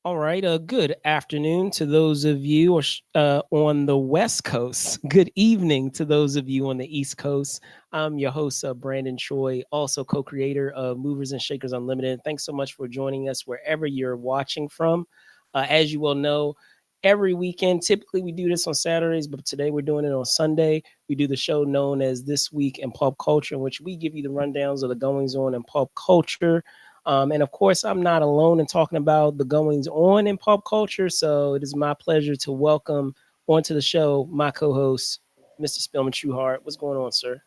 All right. Good afternoon to those of you on the West Coast. Good evening to those of you on the East Coast. I'm your host, Brandon Choi, also co-creator of Movers and Shakers Unlimited. Thanks so much for joining us wherever you're watching from. As you well know, every weekend, typically we do this on Saturdays, but today we're doing it on Sunday. We do the show known as This Week in Pop Culture, in which we give you the rundowns of the goings on in pop culture. And of course, I'm not alone in talking about the goings on in pop culture. So it is my pleasure to welcome onto the show my co-host, Mr. Spillman Trueheart. What's going on, sir?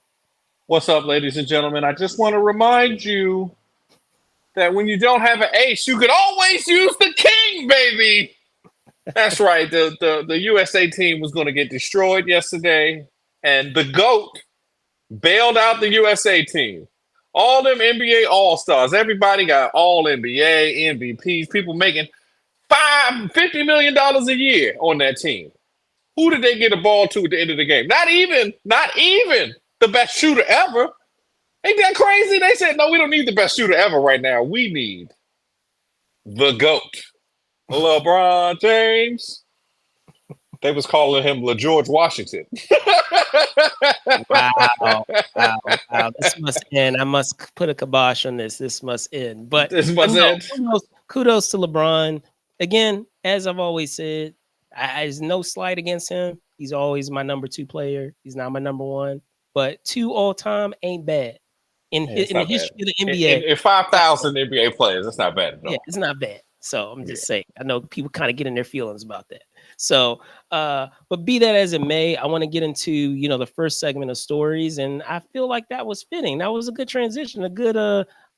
What's up, ladies and gentlemen? I just want to remind you that when you don't have an ace, you could always use the king, baby. That's right. The USA team was going to get destroyed yesterday, and the GOAT bailed out the USA team. All them NBA All Stars, everybody got All NBA, MVPs, people making $50 million a year on that team. Who did they get a ball to at the end of the game? Not even the best shooter ever. Ain't that crazy? They said, no, we don't need the best shooter ever right now. We need the GOAT, LeBron James. They was calling him LaGeorge Washington. Wow, wow. This must end. I must put a kibosh on this. This must end. This But was no, it. kudos to LeBron. Again, as I've always said, there's no slight against him. He's always my number two player. He's not my number one. But two all time ain't bad. Yeah, it's In the not bad. history of the NBA, In 5,000 NBA players, that's not bad at yeah, all. it's not bad. So I'm Yeah. just saying. I know people kind of get in their feelings about that. So, but be that as it may, I want to get into the first segment of stories, and I feel like that was fitting. That was a good transition, a good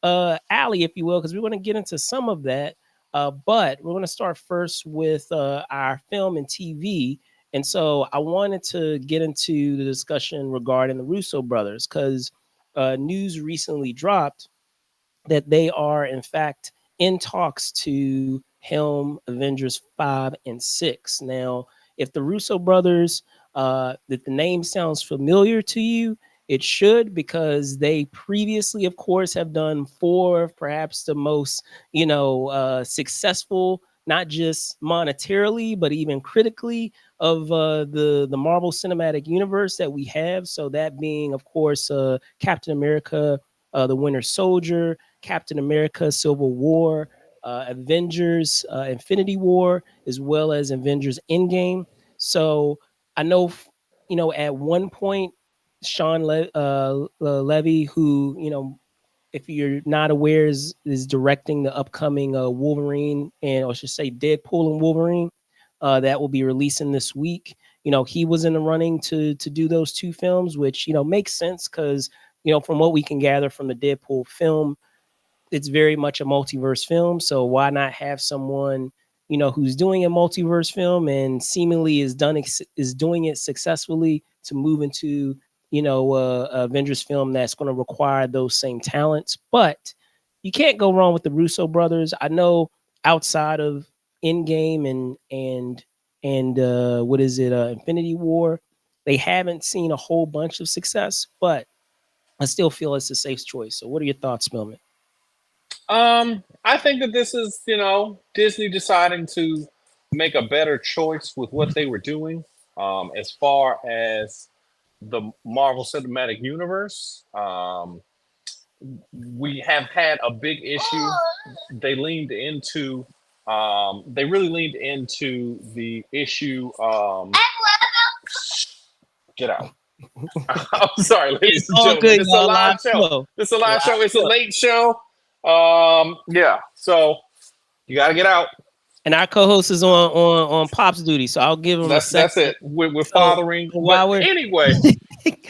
alley, if you will, because we want to get into some of that. But we're going to start first with our film and TV. And so I wanted to get into the discussion regarding the Russo brothers because news recently dropped that they are in fact in talks to helm Avengers 5 and 6. Now, if the Russo brothers, that the name sounds familiar to you, it should, because they previously, of course, have done four of perhaps the most, successful, not just monetarily, but even critically, of the Marvel Cinematic Universe that we have. So that being, of course, Captain America, the Winter Soldier, Captain America, Civil War, Avengers, Infinity War, as well as Avengers Endgame. So I know, at one point, Levy, who, if you're not aware, is directing the upcoming Wolverine, and or I should say Deadpool and Wolverine, that will be releasing this week. He was in the running to do those two films, which makes sense because from what we can gather from the Deadpool film, it's very much a multiverse film. So why not have someone who's doing a multiverse film and seemingly is doing it successfully to move into Avengers film that's going to require those same talents. But you can't go wrong with the Russo brothers. I know outside of Endgame and what is it, Infinity War, they haven't seen a whole bunch of success, but I still feel it's a safe choice. So what are your thoughts, Spillman? I think that this is, Disney deciding to make a better choice with what they were doing. As far as the Marvel Cinematic Universe, we have had a big issue. They leaned into, they really leaned into the issue. Get out. I'm sorry, It's ladies and all gentlemen. good, This is a y'all. live Live show. show. This is a live Live show. It's a show. late show. Yeah. So you got to get out. And our co-host is on Pop's duty, so I'll give him a That's second. it. We're So, fathering. so But while we're anyway,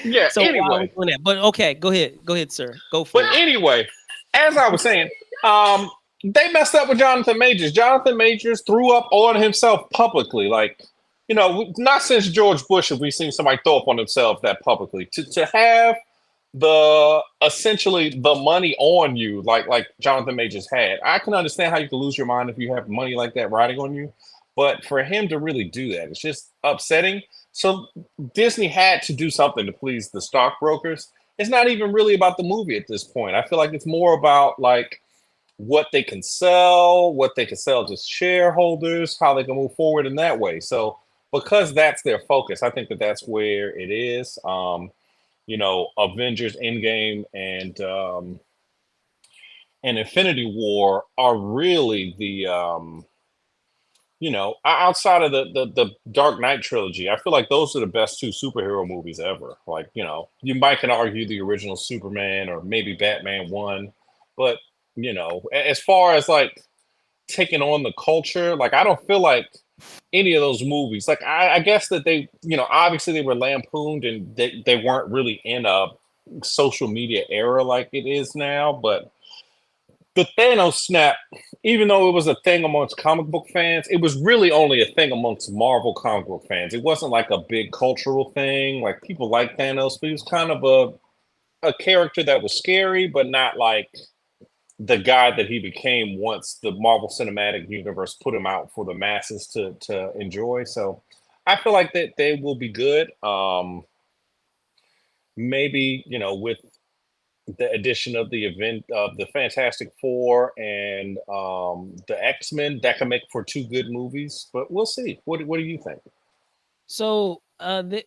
yeah. so while we're Anyway, doing that, but okay, go ahead, sir, go but for it. anyway, as I was saying, um, they messed up with Jonathan Majors. Jonathan Majors threw up on himself publicly. Like, not since George Bush have we seen somebody throw up on themselves that publicly. To have the essentially the money on you, like Jonathan Majors had. I can understand how you can lose your mind if you have money like that riding on you, but for him to really do that, it's just upsetting. So Disney had to do something to please the stockbrokers. It's not even really about the movie at this point. I feel like it's more about like what they can sell to shareholders, how they can move forward in that way. So because that's their focus, I think that that's where it is. Avengers Endgame and Infinity War are really the outside of the Dark Knight trilogy, I feel like those are the best two superhero movies ever. Like, you might can argue the original Superman or maybe Batman one, but as far as like taking on the culture, like I don't feel like any of those movies. Like I guess that they, obviously they were lampooned and they weren't really in a social media era like it is now, but the Thanos snap, even though it was a thing amongst comic book fans, it was really only a thing amongst Marvel comic book fans. It wasn't like a big cultural thing. Like people like Thanos, but he was kind of a character that was scary, but not like the guy that he became once the Marvel Cinematic Universe put him out for the masses to enjoy. So I feel like that they will be good. Maybe with the addition of the event of the Fantastic Four and the X-Men, that can make for two good movies. But we'll see. What do you think? So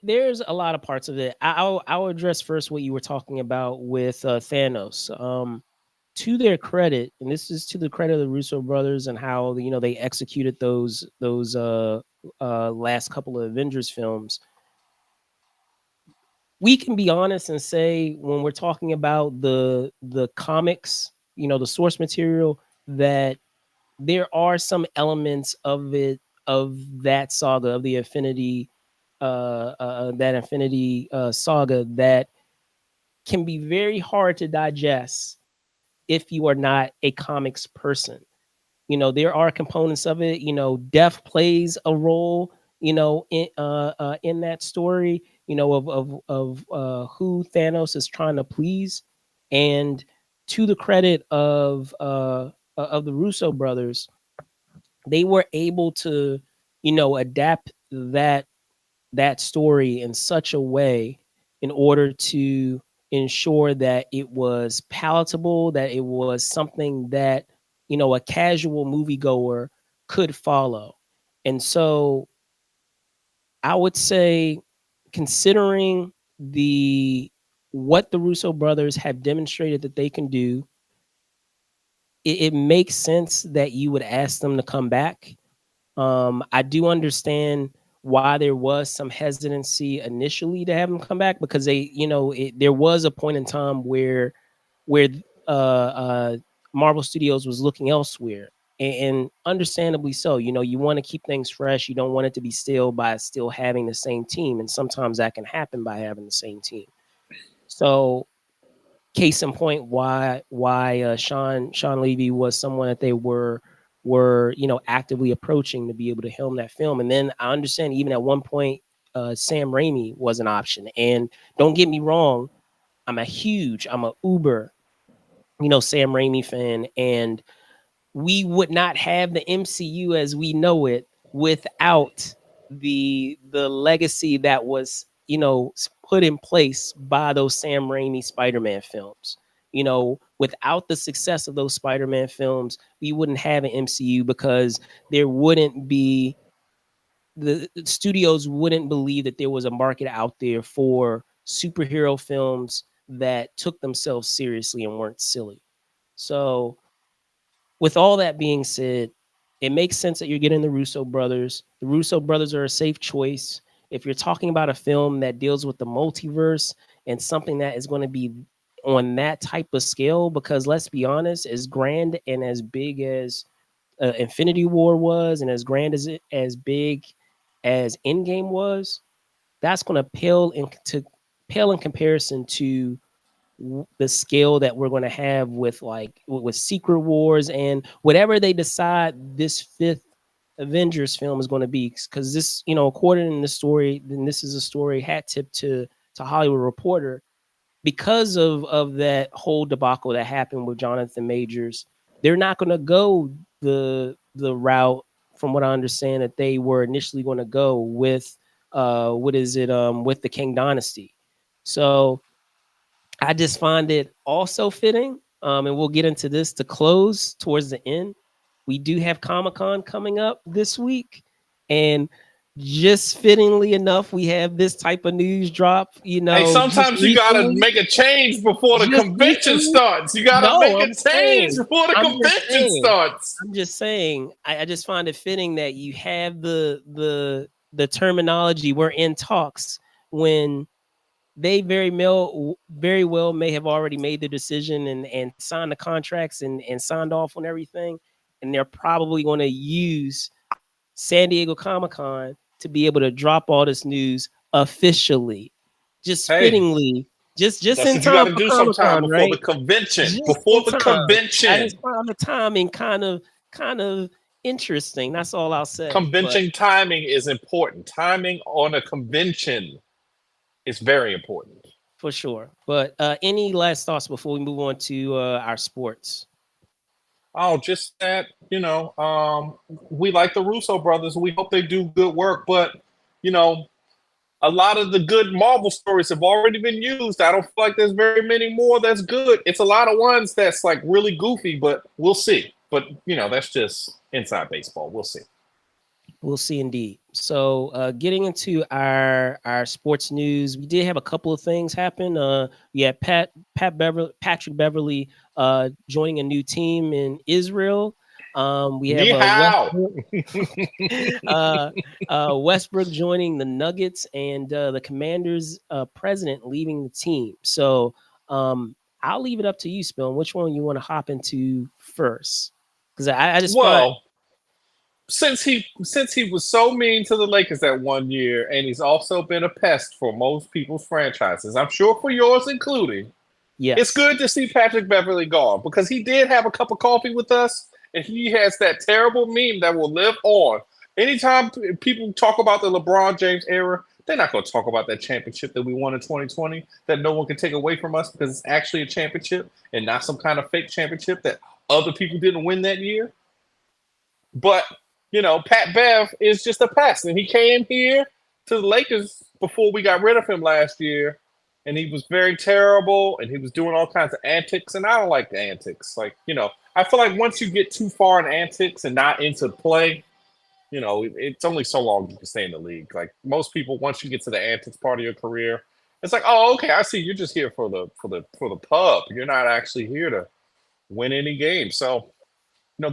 there's a lot of parts of it. I'll address first what you were talking about with Thanos. To their credit, and this is to the credit of the Russo brothers and how they executed those last couple of Avengers films. We can be honest and say when we're talking about the comics, the source material, that there are some elements of it, of that saga, of the Infinity that Infinity saga, that can be very hard to digest if you are not a comics person. There are components of it. Death plays a role, in that story, of who Thanos is trying to please. And to the credit of the Russo brothers, they were able to, adapt that story in such a way in order to ensure that it was palatable, that it was something that, a casual moviegoer could follow. And so I would say, considering the what the Russo brothers have demonstrated that they can do, it makes sense that you would ask them to come back. I do understand why there was some hesitancy initially to have them come back, because there was a point in time where uh, uh, Marvel Studios was looking elsewhere, and understandably so. You want to keep things fresh. You don't want it to be stale by still having the same team, and sometimes that can happen by having the same team. So, case in point, why Sean Levy was someone that they were actively approaching to be able to helm that film. And then I understand even at one point, Sam Raimi was an option. And don't get me wrong, I'm a uber Sam Raimi fan, and we would not have the MCU as we know it without the legacy that was put in place by those Sam Raimi Spider-Man films. Without the success of those Spider-Man films, we wouldn't have an MCU, because there wouldn't be the studios wouldn't believe that there was a market out there for superhero films that took themselves seriously and weren't silly. So, with all that being said, it makes sense that you're getting the Russo brothers. The Russo brothers are a safe choice. If you're talking about a film that deals with the multiverse and something that is going to be on that type of scale, because let's be honest, as grand and as big as Infinity War was, and as grand as big as Endgame was, that's going to pale in comparison to the scale that we're going to have with with Secret Wars and whatever they decide this fifth Avengers film is going to be. Because this, according to the story, then this is a story hat tip to Hollywood Reporter, because of that whole debacle that happened with Jonathan Majors. They're not going to go the route, from what I understand, that they were initially going to go with what is it with the King Dynasty. So I just find it also fitting And we'll get into this to close towards the end. We do have Comic-Con coming up this week, and just fittingly enough, we have this type of news drop, Hey, just sometimes you gotta recently. make a change before the Just convention recently? starts. You gotta No, make a change before the I'm just convention saying, starts. I just find it fitting that you have the terminology we're in talks when they very well may have already made the decision and signed the contracts and signed off on everything, and they're probably going to use San Diego Comic-Con to be able to drop all this news officially, just Hey, fittingly, just that's in what you time gotta for do sometime Comic-Con, before the right? convention. Just Before in the time. I convention. just found the timing kind of interesting. That's all I'll say. But Convention timing is important. Timing on a convention is very important. for sure. But any last thoughts before we move on to our sports? Oh, just that, we like the Russo brothers. We hope they do good work, but you know, a lot of the good Marvel stories have already been used. I don't feel like there's very many more that's good. It's a lot of ones that's like really goofy, but we'll see. But that's just inside baseball. We'll see. We'll see indeed. So getting into our sports news, we did have a couple of things happen. We had Patrick Beverly joining a new team in Israel. We Ni have hao. uh, Westbrook joining the Nuggets, and the Commanders president leaving the team. So I'll leave it up to you, Spill. Which one you want to hop into first? Because I just find Well, since he was so mean to the Lakers that one year, and he's also been a pest for most people's franchises, I'm sure for yours including, it's yes. good to see Patrick Beverly gone because he did have a cup of coffee with us, and he has that terrible meme that will live on. Anytime people talk about the LeBron James era, they're not going to talk about that championship that we won in 2020 that no one can take away from us because it's actually a championship and not some kind of fake championship that other people didn't win that year. But Pat Bev is just a pest, and he came here to the Lakers before we got rid of him last year, and he was very terrible, and he was doing all kinds of antics, and I don't like the antics. Like I feel like once you get too far in antics and not into play, it's only so long you can stay in the league. Like most people, once you get to the antics part of your career, it's like, oh, okay, I see. You're just here for the pub. You're not actually here to win any games. So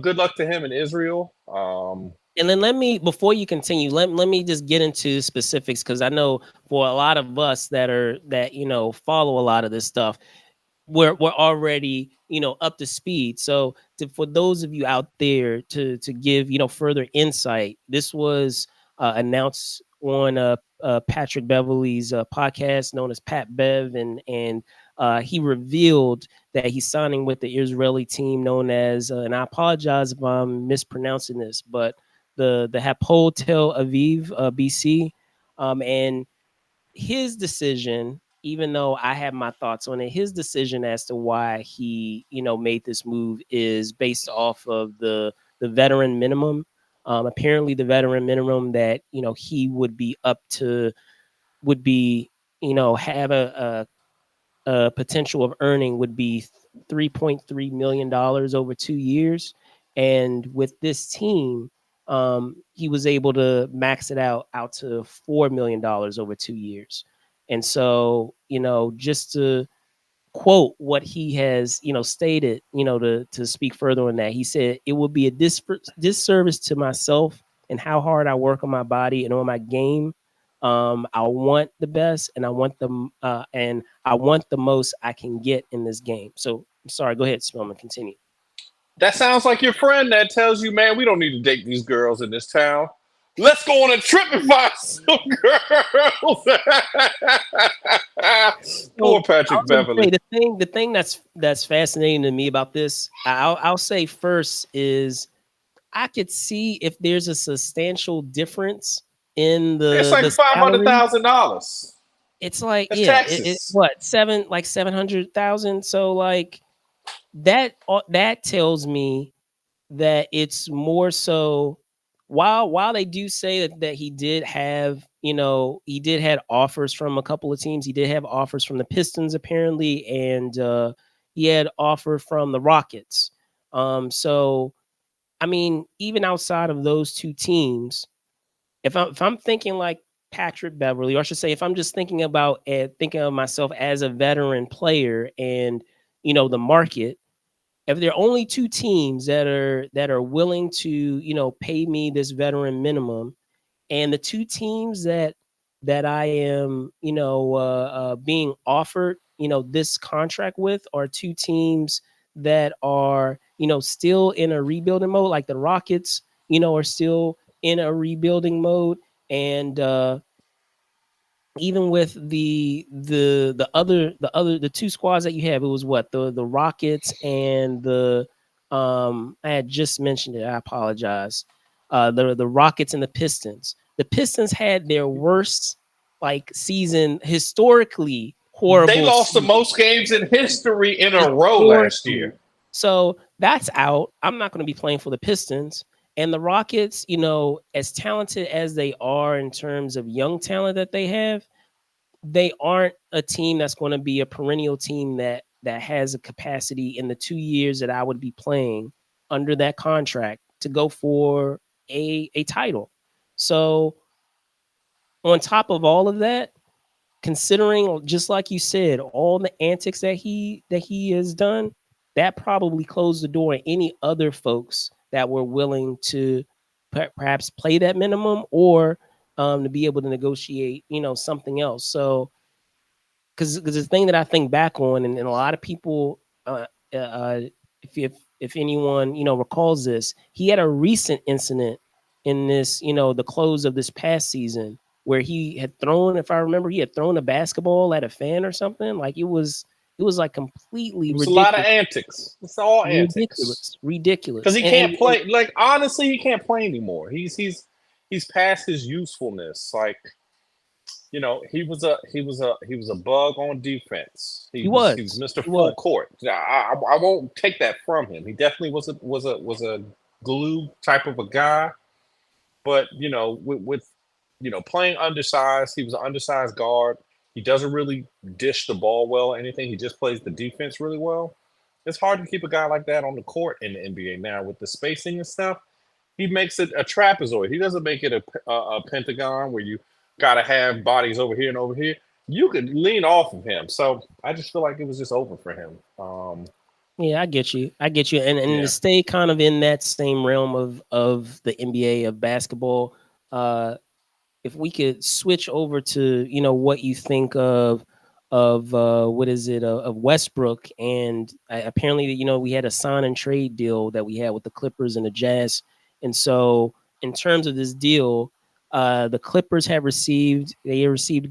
good luck to him in Israel. And then let me, before you continue, let me just get into specifics, because I know for a lot of us that follow a lot of this stuff, we're already up to speed. So for those of you out there to give further insight, this was announced on Patrick Beverly's podcast known as Pat Bev, and he revealed that he's signing with the Israeli team known as and I apologize if I'm mispronouncing this, but the Hapoel Tel Aviv, BC, and his decision, even though I have my thoughts on it, his decision as to why he, made this move is based off of the veteran minimum. Apparently, the veteran minimum that he would be up to would be have a potential of earning would be $3.3 million over 2 years, and with this team, he was able to max it out to $4 million over 2 years. And so, just to quote what he has, stated, to speak further on that, he said, "It will be a disservice to myself and how hard I work on my body and on my game. I want the best, and I want the most I can get in this game." So, sorry, go ahead, Spillman, continue. That sounds like your friend that tells you, man, we don't need to date these girls in this town. Let's go on a trip and find some girls. Poor So I Patrick was going to say Beverly. the thing that's fascinating to me about this, I'll say first is I could see if there's a substantial difference in It's the like five hundred salary. thousand dollars. It's like, That's yeah, it taxes. what 700,000. So like that tells me that it's more so, while they do say that he did have, he did had offers from a couple of teams. He did have offers from the Pistons apparently, and he had offer from the Rockets. So I mean, even outside of those two teams, if I'm thinking like Patrick Beverly, or I should say, if I'm just thinking about thinking of myself as a veteran player and the market, if there are only two teams that are willing to pay me this veteran minimum, and the two teams that I am being offered this contract with are two teams that are still in a rebuilding mode, like the Rockets are still in a rebuilding mode, and even with the two squads that you have, it was what the Rockets and the I had just mentioned it. I apologize. The Rockets and the Pistons. The Pistons had their worst season, historically They horrible lost the season. most games in history in a row last Historically. year. So that's out. I'm not going to be playing for the Pistons. And the Rockets, as talented as they are in terms of young talent that they have, they aren't a team that's going to be a perennial team that has a capacity in the 2 years that I would be playing under that contract to go for a title. So on top of all of that, considering just like you said, all the antics that he has done, that probably closed the door on any other folks that were willing to perhaps play that minimum, or to be able to negotiate something else. So because the thing that I think back on, and a lot of people, uh, if anyone recalls this, he had a recent incident in this, the close of this past season, where he had thrown, if I remember, he had thrown a basketball at a fan or something. Like it was like completely It was a lot of ridiculous, antics. It's all antics. ridiculous, Because ridiculous, he can't play. Like honestly, he can't play anymore. He's past his usefulness. Like he was a bug on defense. He was Mr. he Full was, Court. I won't take that from him. He definitely was a glue type of a guy. But with playing undersized, he was an undersized guard. He doesn't really dish the ball well or anything. He just plays the defense really well. It's hard to keep a guy like that on the court in the NBA now with the spacing and stuff. He makes it a trapezoid. He doesn't make it a pentagon where you got to have bodies over here and over here. You could lean off of him. So I just feel like it was just over for him. yeah, I get you, and to Yeah. stay kind of in that same realm of the NBA of basketball. If we could switch over to what you think of what is it of Westbrook, and apparently we had a sign and trade deal that we had with the Clippers and the Jazz, and so in terms of this deal, the Clippers have received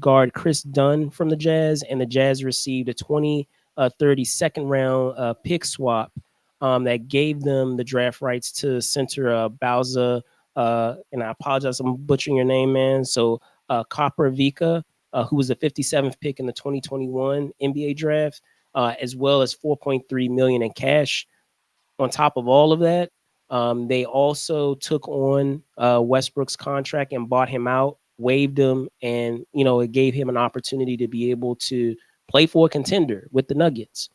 guard Chris Dunn from the Jazz, and the Jazz received a 2030 second round pick swap that gave them the draft rights to center Bauza, and I apologize, I'm butchering your name, man. So Copper Vika, who was the 57th pick in the 2021 NBA draft, as well as 4.3 million in cash. On top of all of that, they also took on Westbrook's contract and bought him out, waived him, and it gave him an opportunity to be able to play for a contender with the Nuggets.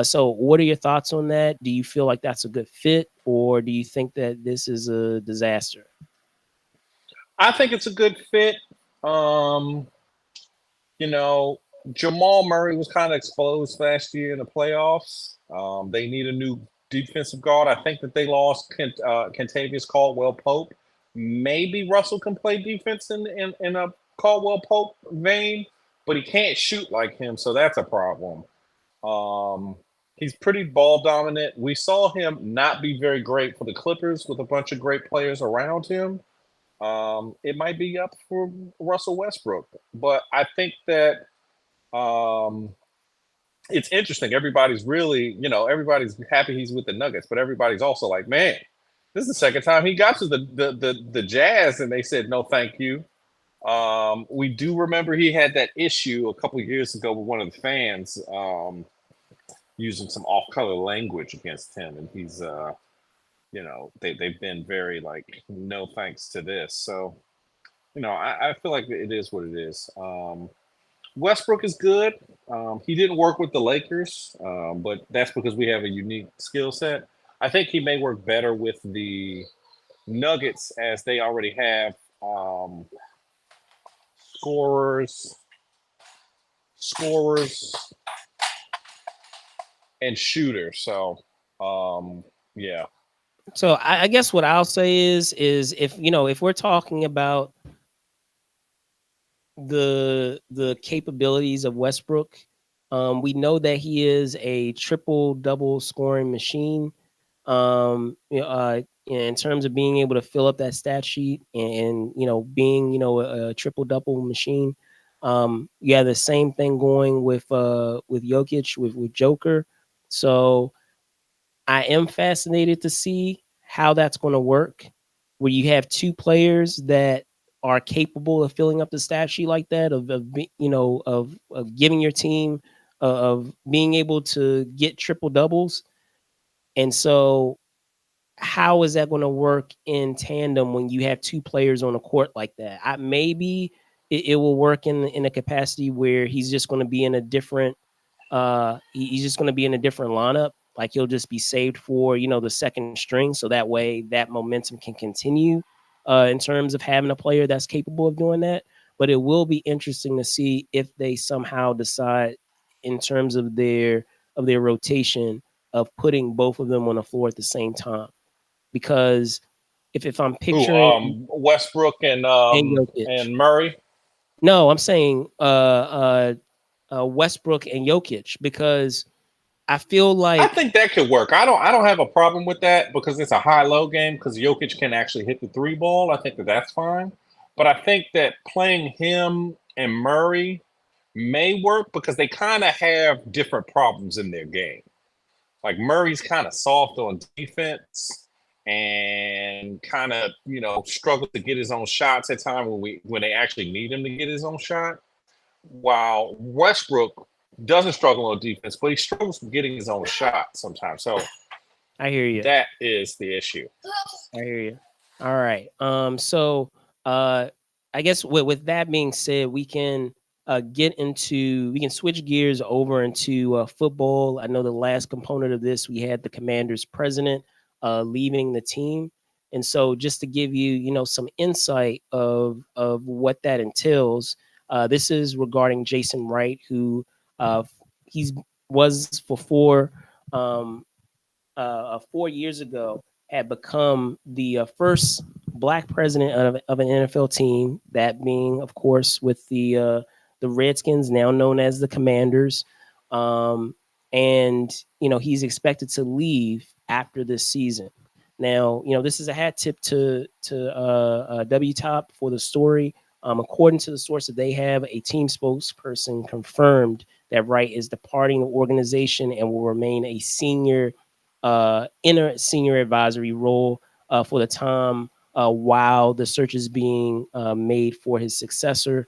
So, what are your thoughts on that? Do you feel like that's a good fit, or do you think that this is a disaster? I think it's a good fit. Um, you know, Jamal Murray was kind of exposed last year in the playoffs. They need a new defensive guard. I think that they lost Kentavious Caldwell Pope. Maybe Russell can play defense in a Caldwell Pope vein, but he can't shoot like him, so that's a problem. Um, he's pretty ball dominant. We saw him not be very great for the Clippers with a bunch of great players around him. It might be up for Russell Westbrook, but I think that um, it's interesting. Everybody's happy he's with the Nuggets, but everybody's also like, man, this is the second time he got to the Jazz, and they said no, thank you. We do remember he had that issue a couple of years ago with one of the fans using some off-color language against him, and he's they've been very like no thanks to this. So I feel like it is what it is. Westbrook is good. He didn't work with the Lakers, but that's because we have a unique skill set. I think he may work better with the Nuggets as they already have scorers, scorers, and shooters. So, yeah. So I guess what I'll say is if if we're talking about the capabilities of Westbrook, we know that he is a triple double scoring machine. In terms of being able to fill up that stat sheet and being a triple double machine. Yeah, the same thing going with Jokic with Joker. So I am fascinated to see how that's going to work, where you have two players that are capable of filling up the stat sheet like that, of giving your team, of being able to get triple doubles. And so how is that going to work in tandem when you have two players on a court like that? Maybe it will work in a capacity where he's just going to be in a different he's just going to be in a different lineup. Like he'll just be saved for the second string, so that way that momentum can continue in terms of having a player that's capable of doing that. But it will be interesting to see if they somehow decide in terms of their rotation of putting both of them on the floor at the same time, because if I'm Who? picturing Westbrook and Jokic, and Murray. no, I'm saying Westbrook and Jokic, because I feel I like think that could work. I don't have a problem with that because it's a high low game because Jokic can actually hit the three ball. I think that that's fine. But I think that playing him and Murray may work because they kind of have different problems in their game. Like Murray's kind of soft on defense and kind of struggles to get his own shots at times when they actually need him to get his own shot. While Westbrook doesn't struggle on defense, but he struggles with getting his own shot sometimes. So I hear you. that is the issue. I hear you. All right. So uh I guess with that being said, we can we can switch gears over into football. I know the last component of this, we had the Commanders president leaving the team. And so just to give you, some insight of what that entails, this is regarding Jason Wright, who he's was for um 4 years ago, had become the first black president of an NFL team. That being, of course, with the Redskins, now known as the Commanders. And he's expected to leave after this season. Now, this is a hat tip to W Top for the story. According to the source that they have, a team spokesperson confirmed that Wright is departing the organization and will remain a senior in a senior advisory role for the time while the search is being made for his successor.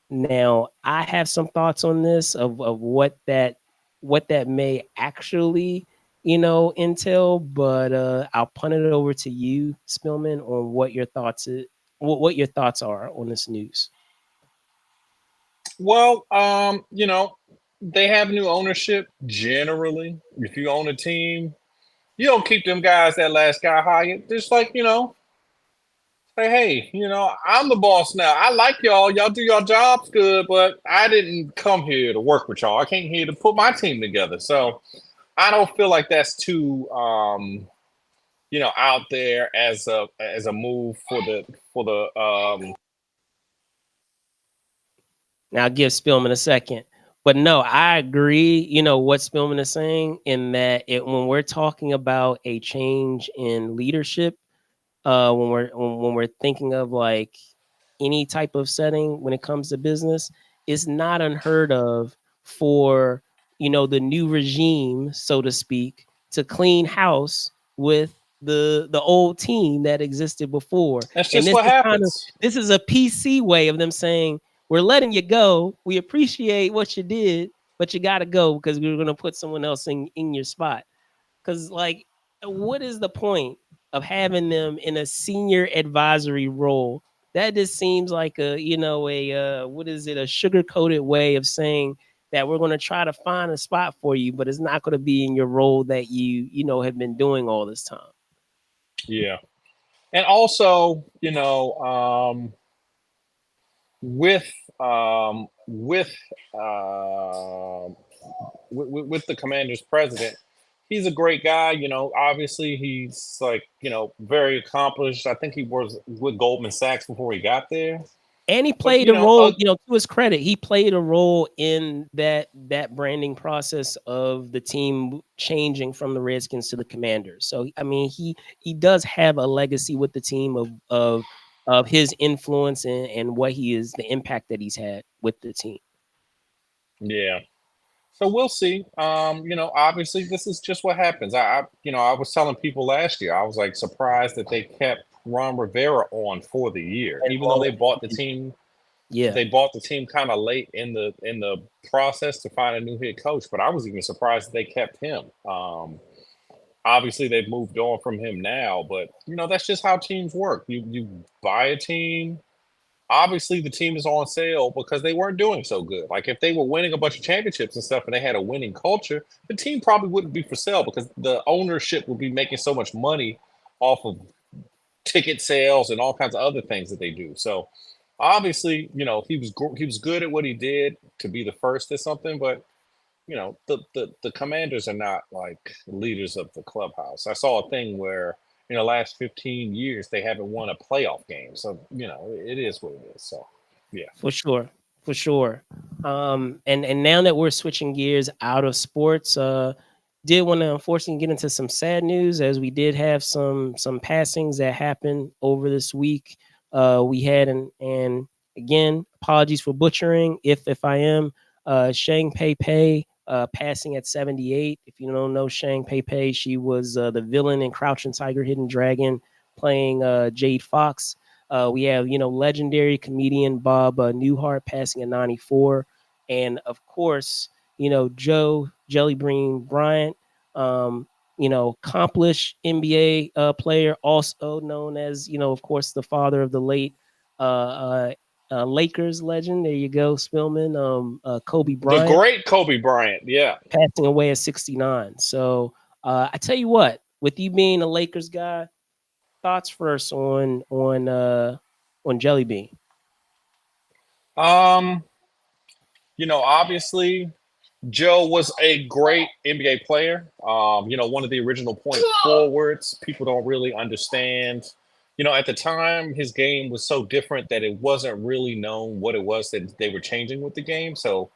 Now, I have some thoughts on this of what that may actually entail, but I'll punt it over to you, Spillman, on what your thoughts are on this news. Well, they have new ownership generally. If you own a team, you don't keep them guys that last guy hired. Just like, say, hey, I'm the boss now. I like y'all. Y'all do your jobs good, but I didn't come here to work with y'all. I came here to put my team together. So I don't feel like that's too out there as a move for the. Now I'll give Spillman a second. But no, I agree, what Spillman is saying, in that when we're talking about a change in leadership, when we're thinking of like any type of setting when it comes to business, it's not unheard of for the new regime, so to speak, to clean house with the old team that existed before. That's And just what happens. this is a PC way of them saying, we're letting you go. We appreciate what you did, but you got to go because we're going to put someone else in your spot. Because, like, what is the point of having them in a senior advisory role that just seems like a, what is it, a sugar coated way of saying that we're going to try to find a spot for you, but it's not going to be in your role that have been doing all this time. Yeah. And also, with um, with, um with the Commanders president, he's a great guy. Obviously he's like, very accomplished. I think he was with Goldman Sachs before he got there. And he But played a role, to his credit, he played a role in that branding process of the team changing from the Redskins to the Commanders. So I mean, he does have a legacy with the team of his influence and what he is, the impact that he's had with the team. yeah. So we'll see. Obviously this is just what happens. I was telling people last year, I was like surprised that they kept Ron Rivera on for the year, And even though all they that- bought the team. Yeah, They bought the team kind of late in the process to find a new head coach, but I was even surprised that they kept him. Obviously they've moved on from him now, but that's just how teams work. You buy a team. Obviously the team is on sale because they weren't doing so good. Like if they were winning a bunch of championships and stuff and they had a winning culture, the team probably wouldn't be for sale because the ownership would be making so much money off of ticket sales and all kinds of other things that they do. So obviously, he was good at what he did to be the first or something, but the Commanders are not like leaders of the clubhouse. I saw a thing where in the last 15 years they haven't won a playoff game. So, it is what it is. So, yeah. for sure, for sure. And now that we're switching gears out of sports, did want to unfortunately get into some sad news, as we did have some passings that happened over this week. We had and again, apologies for butchering if I am, Cheng Pei Pei, passing at 78. If you don't know Cheng Pei Pei, she was the villain in Crouching Tiger, Hidden Dragon, playing Jade Fox. We have, legendary comedian Bob Newhart passing at 94. And of course, Joe Jellybean Bryant, um, accomplished NBA player, also known as, of course, the father of the late Lakers legend. There you go, Spillman. Kobe The Bryant great Kobe Bryant. Yeah. passing away at 69. So I tell you what, with you being a Lakers guy, thoughts first on Jellybean. Um, obviously Joe was a great NBA player. One of the original point forwards. People don't really understand. At the time, his game was so different that it wasn't really known what it was that they were changing with the game. So,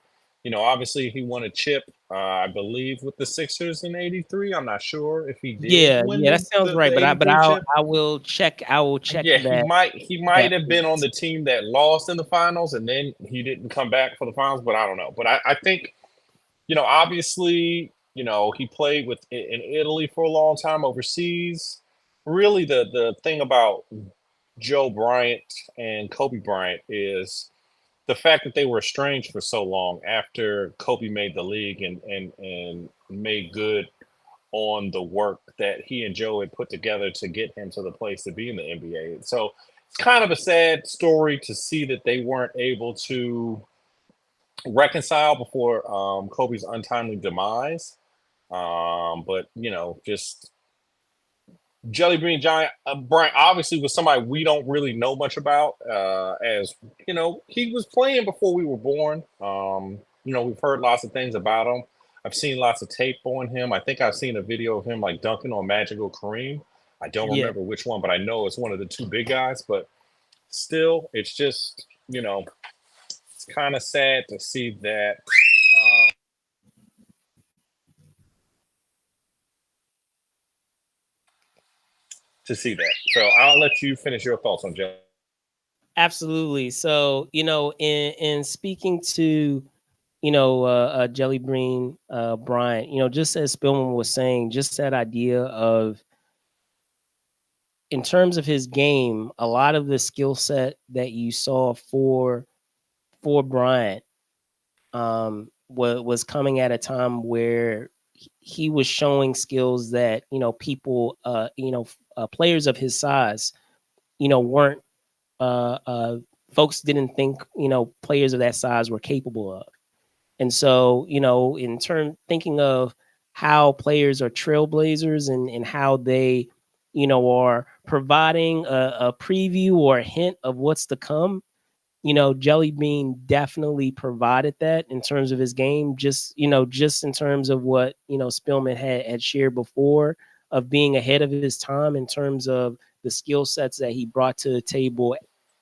obviously he won a chip, I believe, with the Sixers in '83. I'm not sure if he did Yeah, win yeah, that sounds the right. But '83 chip. I will check. I will check Yeah, that. he might have been on the team that lost in the finals, and then he didn't come back for the finals. But I don't know. But I think obviously, he played in Italy for a long time overseas. Really, the thing about Joe Bryant and Kobe Bryant is the fact that they were estranged for so long after Kobe made the league and made good on the work that he and Joe had put together to get him to the place to be in the NBA. So it's kind of a sad story to see that they weren't able to reconcile before Kobe's untimely demise. But just Jellybean Giant Bryant obviously was somebody we don't really know much about. As he was playing before we were born. We've heard lots of things about him. I've seen lots of tape on him. I think I've seen a video of him like dunking on Magic or Kareem. I don't Yeah, remember which one, but I know it's one of the two big guys. But still, it's just it's kind of sad to see that. To see that. So I'll let you finish your thoughts on Jelly. absolutely. So in speaking to Jellybean Bryant, just as Spillman was saying, just that idea of, in terms of his game, a lot of the skill set that you saw for Bryant was coming at a time where he was showing skills that people players of his size weren't folks didn't think, players of that size were capable of. And so, in turn, thinking of how players are trailblazers and how they, are providing a preview or a hint of what's to come. Jellybean definitely provided that in terms of his game, just in terms of what, Spillman had shared before, of being ahead of his time in terms of the skill sets that he brought to the table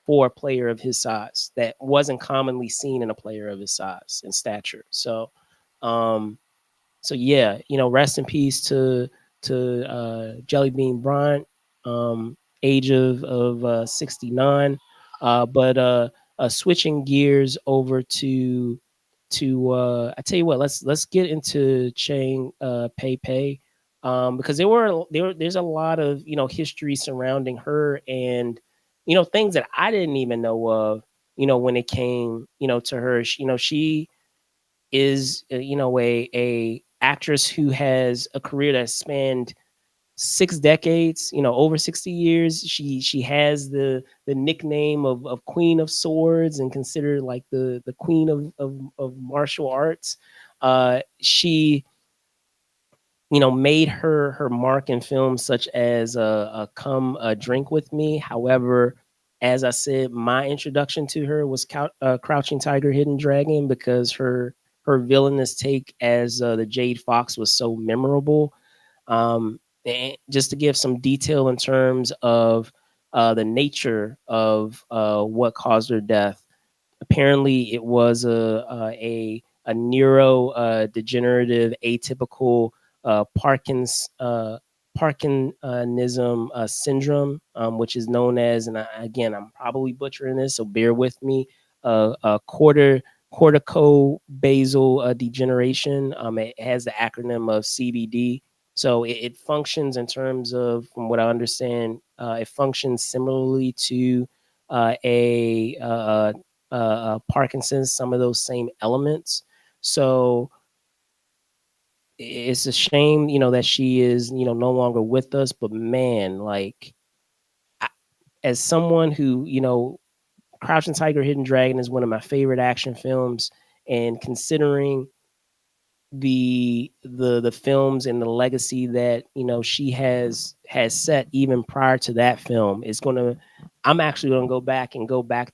for a player of his size that wasn't commonly seen in a player of his size and stature. Um, so yeah, rest in peace to Jellybean Bryant, age of 69. But switching gears over to I tell you what, let's get into Cheng Pei Pei, because there's a lot of history surrounding her, and things that I didn't even know of, when it came to her. She is a actress who has a career that spanned 6 decades, over 60 years. She has the nickname of Queen of Swords, and considered like the queen of martial arts. She made her mark in films such as Come Drink with Me. However, as I said, my introduction to her was Crouching Tiger, Hidden Dragon, because her villainous take as the Jade Fox was so memorable. And just to give some detail in terms of the nature of what caused her death. Apparently, it was a neuro degenerative atypical Parkinsonism syndrome, which is known as, and again, I'm probably butchering this, so bear with me. Corticobasal degeneration. It has the acronym of CBD. So it functions in terms of, from what I understand, it functions similarly to Parkinson's, some of those same elements. So it's a shame, that she is, no longer with us. But man, like, I, as someone who, Crouching Tiger, Hidden Dragon is one of my favorite action films, and considering the films and the legacy that she has set even prior to that film, is gonna I'm actually gonna go back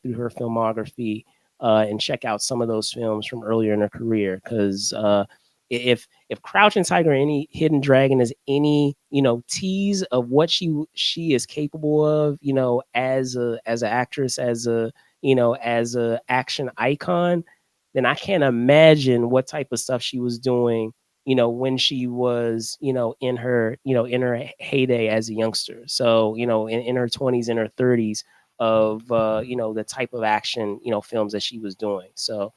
through her filmography and check out some of those films from earlier in her career, because if Crouching Tiger, any Hidden Dragon, is any tease of what she is capable of, as an actress, as a action icon, then I can't imagine what type of stuff she was doing, when she was, in her heyday as a youngster. So, in her 20s, in her 30s, of, the type of action, films that she was doing. So,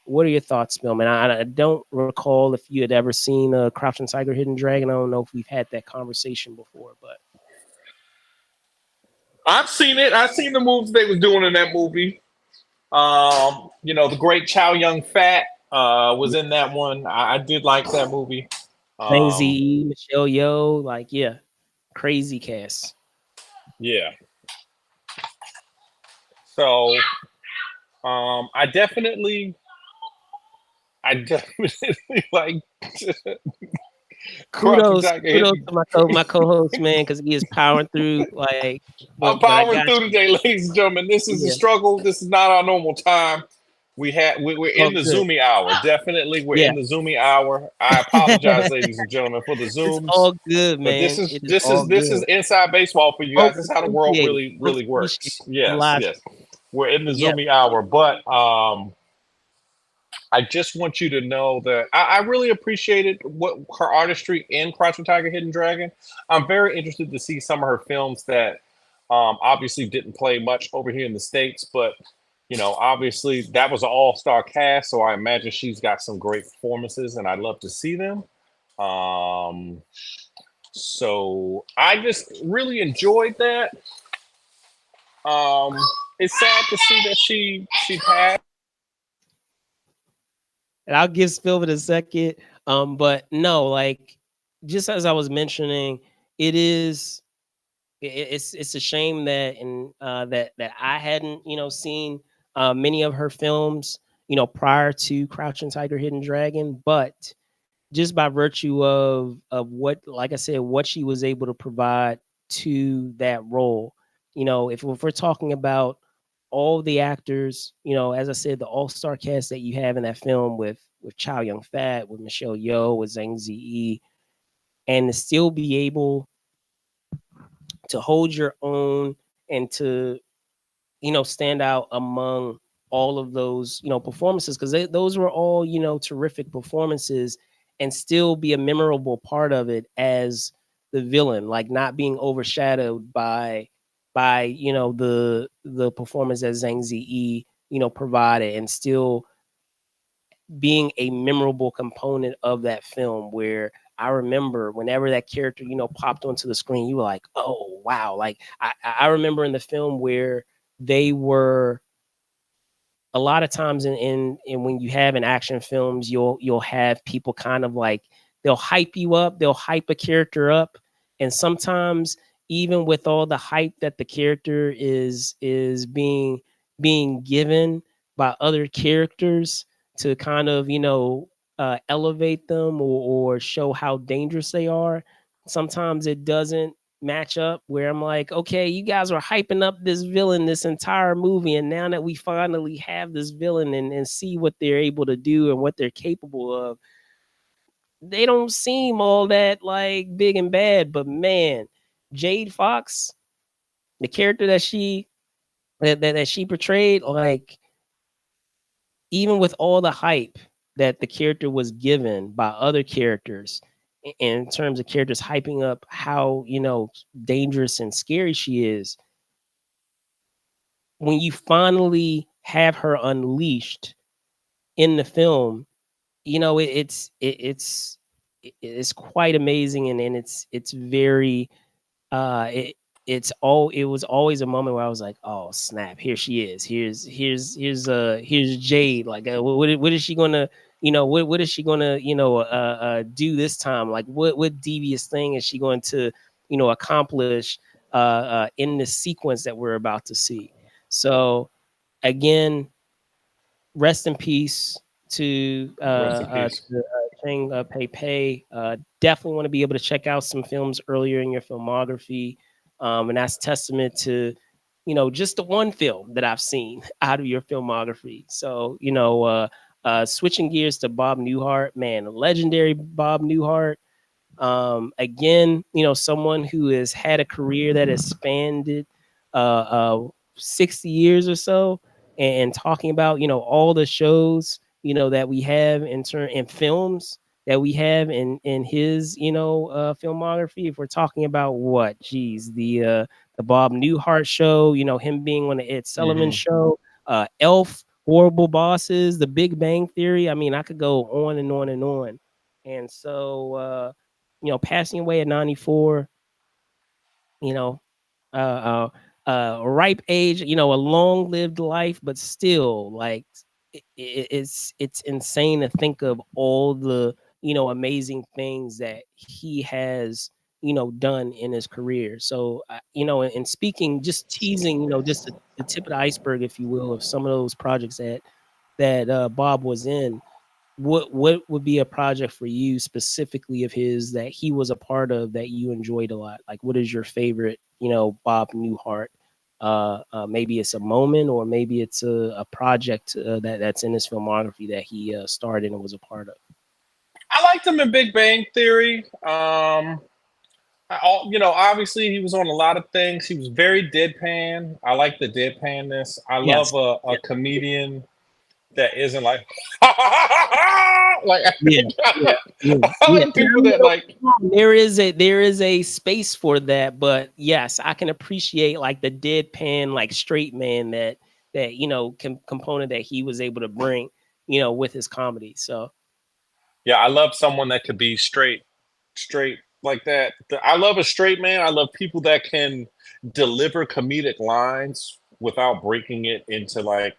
what are your thoughts, Spillman? I don't recall if you had ever seen Crouching Tiger, Hidden Dragon. I don't know if we've had that conversation before, but I've seen it. I've seen the moves they was doing in that movie. The great Chow Yun Fat was in that one. I did like that movie. Zhang Um, Ziyi, Michelle Yeoh, like, yeah, crazy cast. yeah. So I definitely like Crouching Tiger, Kudos Hidden. to my co-host, man, because he is powering through, like, I'm but I powering got through today, ladies and gentlemen. This is a you. Yeah, struggle. This is not our normal time. We're all in the good. Zoomy hour. Definitely, we're Yeah. in the Zoomy hour. I apologize, ladies and gentlemen, for the It's Zooms, all good, but this man. is It is this all is this is good. inside baseball for you guys. Folks This is how the world appreciate it. really Folks appreciate works. it. The Yes, live yes. stream. We're in the Yep. Zoomy hour, but I just want you to know that I really appreciated what her artistry in Crouching Tiger, Hidden Dragon. I'm very interested to see some of her films that obviously didn't play much over here in the States, but obviously that was an all-star cast, so I imagine she's got some great performances, and I'd love to see them. Um, so I just really enjoyed that. Um, it's sad to see that she passed. And I'll give Spilman a second. But no, like, just as I was mentioning, it is. it's a shame that that I hadn't seen many of her films prior to Crouching Tiger, Hidden Dragon, but just by virtue of what, like I said, what she was able to provide to that role. If we're talking about all the actors, as I said, the all-star cast that you have in that film with Chow Yun Fat, with Michelle Yeoh, with Zhang Ziyi, and to still be able to hold your own and to stand out among all of those performances, because those were all terrific performances, and still be a memorable part of it as the villain, like not being overshadowed by the performance that Zhang Ziyi provided, and still being a memorable component of that film, where I remember whenever that character, popped onto the screen, you were like, oh wow. Like I remember in the film where they were a lot of times in when you have in action films, you'll have people kind of like, they'll hype you up, they'll hype a character up, and sometimes even with all the hype that the character is being given by other characters to kind of elevate them, or show how dangerous they are, sometimes it doesn't match up, where I'm like, okay, you guys are hyping up this villain this entire movie, and now that we finally have this villain and see what they're able to do and what they're capable of, they don't seem all that like big and bad. But man, Jade Fox, the character that that she portrayed, like, even with all the hype that the character was given by other characters, in terms of characters hyping up how dangerous and scary she is, when you finally have her unleashed in the film, it's quite amazing, and it's very it it was always a moment where I was like, oh snap, here she is, here's Jade, like what is she gonna what is she gonna do this time, like what devious thing is she going to accomplish in the sequence that we're about to see. So again, rest in peace Rest in peace. Cheng Pei Pei. Definitely want to be able to check out some films earlier in your filmography, and that's testament to just the one film that I've seen out of your filmography. So switching gears to Bob Newhart, man, legendary Bob Newhart. Again, someone who has had a career that has spanned uh, uh, 60 years or so, and talking about all the shows that we have in films that we have in his filmography. If we're talking about what, geez, the Bob Newhart show, him being on the Ed Sullivan Hmm. show, Elf, Horrible Bosses, The Big Bang Theory. I mean, I could go on and on and on. And so passing away at 94, you know, ripe age, a long lived life, but still, like, it's insane to think of all the amazing things that he has done in his career. So and speaking, just teasing, just the tip of the iceberg, if you will, of some of those projects that Bob was in. What would be a project for you specifically of his that he was a part of that you enjoyed a lot? Like, what is your favorite, Bob Newhart? Maybe it's a moment, or maybe it's a project that's in his filmography that he starred in and was a part of. I liked him in Big Bang Theory. Obviously he was on a lot of things. He was very deadpan. I like the deadpanness. I love Yes. a Yeah. comedian that isn't like like Yeah. Yeah. Yeah. I Yeah. like people that like There is a space for that, but yes, I can appreciate like the deadpan, like straight man that component that he was able to bring, with his comedy. So yeah, I love someone that could be straight like that. I love a straight man. I love people that can deliver comedic lines without breaking it into like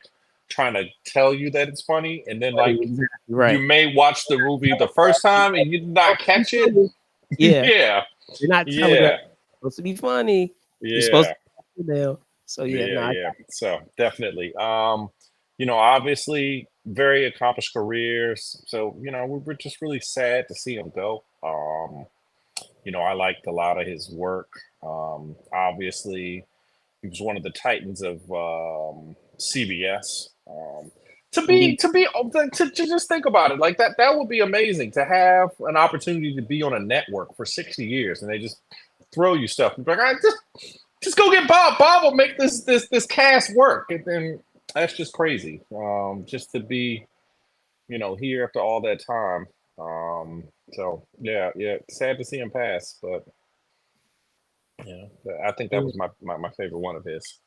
trying to tell you that it's funny, and then like exactly you right. may watch the movie the first time and you did not catch it. Yeah, Yeah, you're not telling her yeah, it's supposed to be funny. He's supposed Yeah, to be now. So yeah, no, I yeah. So definitely. Obviously very accomplished careers. So, we're just really sad to see him go. I liked a lot of his work. Obviously, he was one of the titans of CBS. indeed. To just think about it, like that would be amazing to have an opportunity to be on a network for 60 years, and they just throw you stuff. Like, just go get Bob. Bob will make this cast work, and then that's just crazy. Just to be, here after all that time. So yeah, sad to see him pass, but yeah, I think that Mm, was my favorite one of his.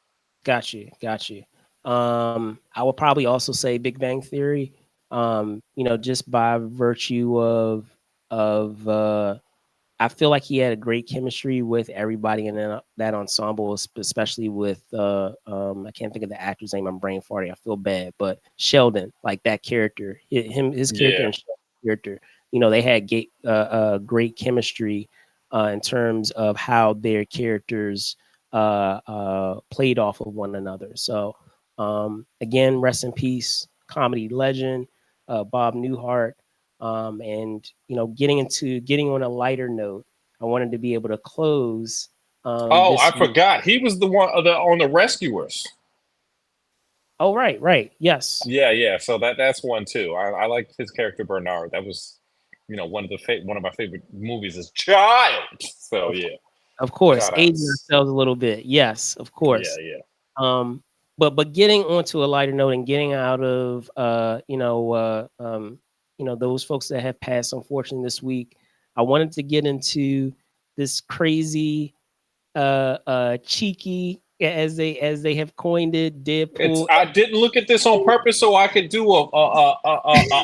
got you, got you. I would probably also say Big Bang Theory. Just by virtue of I feel like he had a great chemistry with everybody in that ensemble, especially with I can't think of the actor's name. I'm brain farting. I feel bad, but Sheldon, like that character, his character Yeah. and Sheldon's character, they had great chemistry in terms of how their characters played off of one another. So again, rest in peace, comedy legend, Bob Newhart. And getting on a lighter note, I wanted to be able to close Oh, I this week. forgot. He was the one on the Rescuers. Oh, right, yes, Yeah. So that's one too. I liked his character Bernard. That was, one of my favorite movies as a child. So of, yeah, of course, shout aging outs. ourselves a little bit. Yes, of Yeah, course. yeah. Um, but getting onto a lighter note and getting out of those folks that have passed unfortunately this week, I wanted to get into this crazy cheeky, as they have coined it, Deadpool. I didn't look at this on purpose so I could do a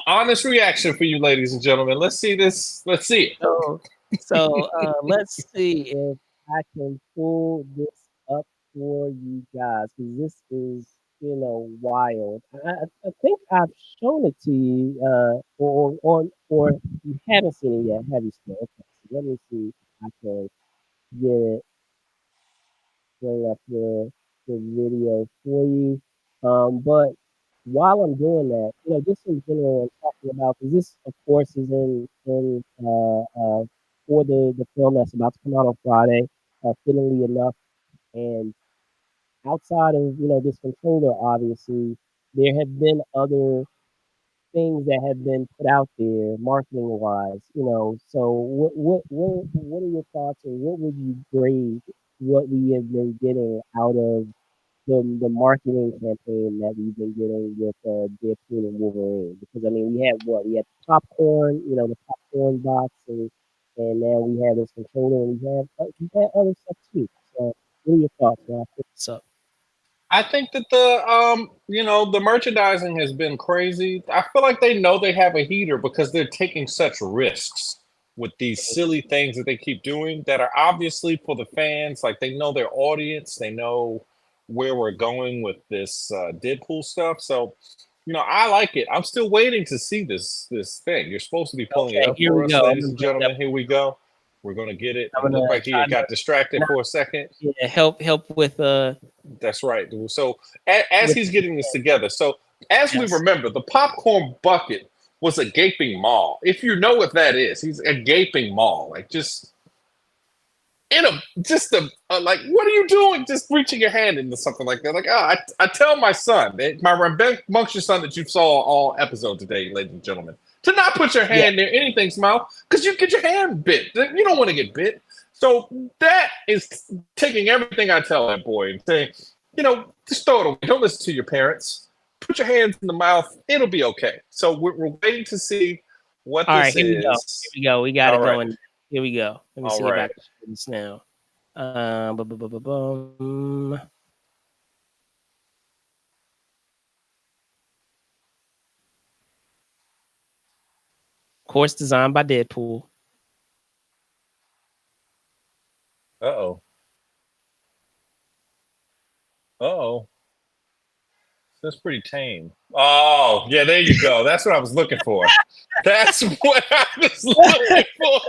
honest reaction for you, ladies and gentlemen. Let's see this. Let's see it. So let's see if I can pull this up for you guys, because this is wild. I think I've shown it to you, or you haven't seen it yet, have you? Still? Okay, so let me see if I can get it, bring up the video for you. But while I'm doing that, just in general, I'm talking about, because this, of course, is for the film that's about to come out on Friday, fittingly enough, and outside of this controller, obviously, there have been other things that have been put out there marketing wise. So what are your thoughts, or what would you grade what we have been getting out of the marketing campaign that we've been getting with Deadpool and Wolverine? Because I mean, we had the popcorn, the popcorn box, and now we have this controller, and we have other stuff too. So, what are your thoughts, Ralph? What's up? I think that the merchandising has been crazy. I feel like they know they have a heater because they're taking such risks with these silly things that they keep doing that are obviously for the fans. Like they know their audience, they know where we're going with this Deadpool stuff. So, I like it. I'm still waiting to see this thing. You're supposed to be pulling it Okay, up here for we us, go. I'm ladies gonna and bring it up. gentlemen. Here we go. We're gonna get it. I'm It looked gonna like he try got to distracted for a second. help with That's right. So as with he's getting this together, so as we yes. remember, the popcorn bucket was a gaping maw. If you know what that is, he's a gaping maw, like just in a just a like, what are you doing? Just reaching your hand into something like that. Like, I tell my son, my rambunctious son that you saw all episode today, ladies and gentlemen, to not put your Yeah. hand near anything's mouth because you get your hand bit. You don't want to get bit. So that is taking everything I tell that boy and saying, just throw it away. Don't listen to your parents. Put your hands in the mouth. It'll be okay. So we're waiting to see what All right, this here we go. Here is. we go. We got All it right. going. Here we go. Let me All see if I right. can do this now. Of course, designed by Deadpool. Uh-oh. Uh-oh. That's pretty tame. Oh, yeah, there you go. That's what I was looking for. That's what I was looking for.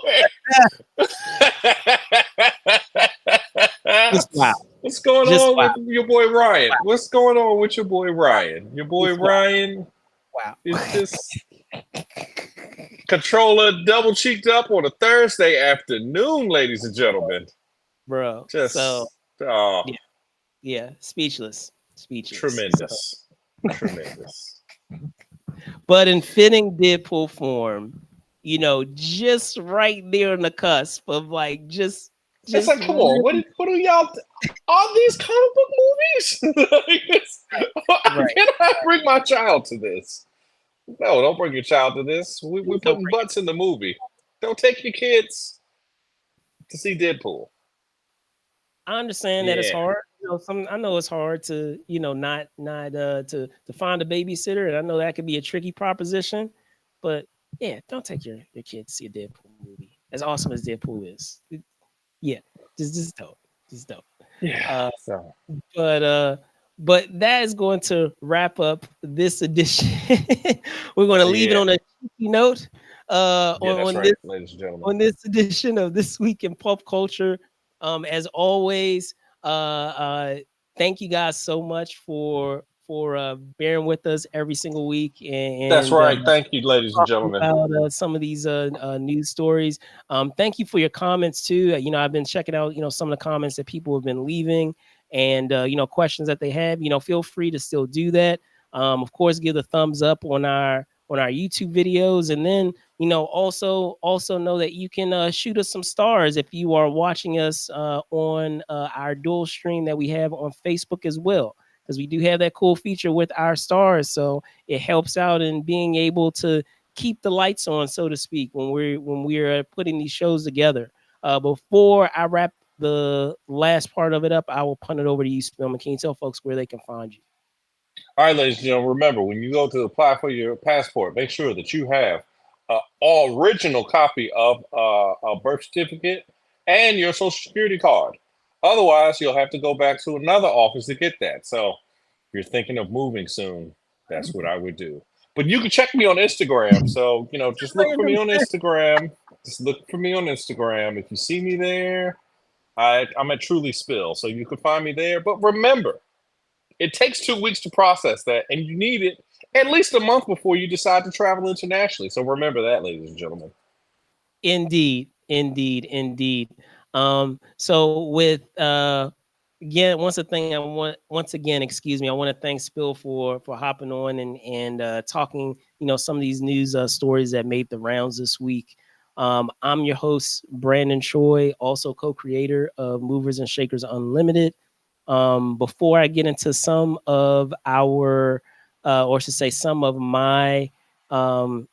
Just wow. What's going Just on wow. with your boy Ryan? What's going on with your boy Ryan? Your boy Just wow. Ryan Wow. is just controller double cheeked up on a Thursday afternoon, ladies and gentlemen. Bro. So Just yeah, yeah. Speechless. Speechless. So tremendous. Tremendous. but in fitting Deadpool form, just right there on the cusp of like It's just like, come on, really what are y'all? Are these comic book movies? Like, right. can I bring my child to this? No, don't bring your child to this. We're Don't putting butts in the movie. Don't take your kids to see Deadpool. I understand that it's Yeah, hard. I know it's hard to, not to find a babysitter, and I know that could be a tricky proposition. But yeah, don't take your kid to see a Deadpool movie. As awesome as Deadpool is, yeah, just don't, just don't. yeah. Uh, So but uh, but that is going to wrap up this edition. We're going to leave it yeah, on a cheeky note. yeah. That's On right, ladies and gentlemen. this edition of This Week in Pop Culture. As always, thank you guys so much for bearing with us every single week That's and right. Thank you, ladies and talking gentlemen. about some of these news stories. Thank you for your comments too. I've been checking out some of the comments that people have been leaving and questions that they have. Feel free to still do that. Of course, give the thumbs up on our YouTube videos, and then also know that you can shoot us some stars if you are watching us on our dual stream that we have on Facebook as well, because we do have that cool feature with our stars. So it helps out in being able to keep the lights on, so to speak, when we're putting these shows together. Before I wrap the last part of it up, I will punt it over to you, Spillman. Can you tell folks where they can find you? All right, ladies and gentlemen. Remember, when you go to apply for your passport, make sure that you have an original copy of a birth certificate and your social security card. Otherwise, you'll have to go back to another office to get that. So, if you're thinking of moving soon, that's what I would do. But you can check me on Instagram. So, just look for me on Instagram. Just look for me on Instagram. If you see me there, I'm at Truly Spill. So you can find me there. But remember, it takes 2 weeks to process that, and you need it at least a month before you decide to travel internationally. So remember that, ladies and gentlemen. Indeed, indeed, indeed. So with again, once again, excuse me, I want to thank Spill for hopping on and talking, some of these news stories that made the rounds this week. I'm your host, Brandon Choi, also co-creator of Movers and Shakers Unlimited. Before I get into some of our, or I should say, some of my um,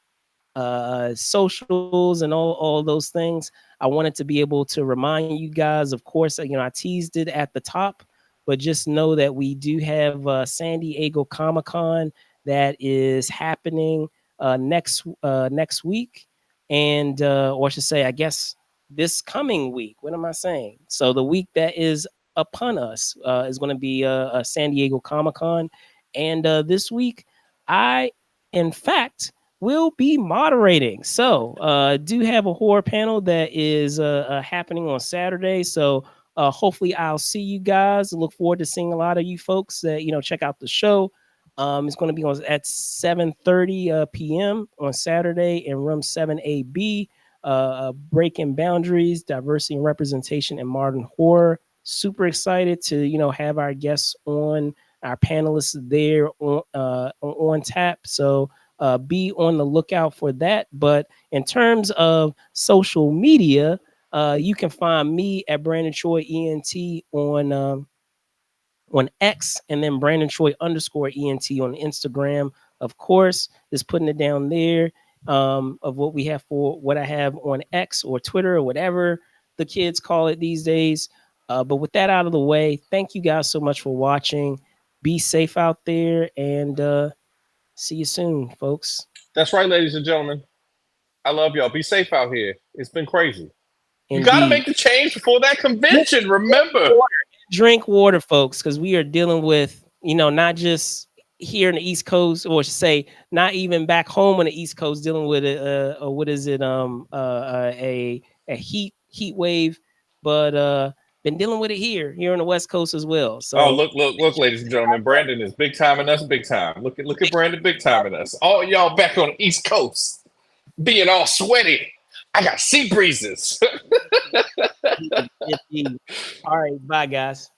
socials and all those things. I wanted to be able to remind you guys, of course, I teased it at the top, but just know that we do have San Diego Comic-Con that is happening next week, and or I should say, I guess this coming week. What am I saying? So the week that is upon us is going to be a San Diego Comic-Con, and this week I, in fact, will be moderating. So, do have a horror panel that is happening on Saturday. So, hopefully, I'll see you guys. Look forward to seeing a lot of you folks that check out the show. It's going to be on at 7:30 p.m. on Saturday in room 7AB. Breaking boundaries, diversity and representation in modern horror. Super excited to have our guests on, our panelists there on tap. So be on the lookout for that. But in terms of social media, you can find me at Brandon Choi ENT on X, and then Brandon Choi _ ENT on Instagram. Of course, just putting it down there of what I have on X or Twitter or whatever the kids call it these days. But with that out of the way, thank you guys so much for watching. Be safe out there, and see you soon, folks. That's right, ladies and gentlemen. I love y'all. Be safe out here. It's been crazy. You got to Indeed. make the change before that convention. Remember. Drink water, folks, because we are dealing with, not just here in the East Coast, or say not even back home on the East Coast, dealing with what is it, a heat wave, but been dealing with it here on the West Coast as well. So Oh, look, ladies and gentlemen, Brandon is big time and us big time. Look at Brandon big time and us. All y'all back on the East Coast, being all sweaty. I got sea breezes. all right, bye guys.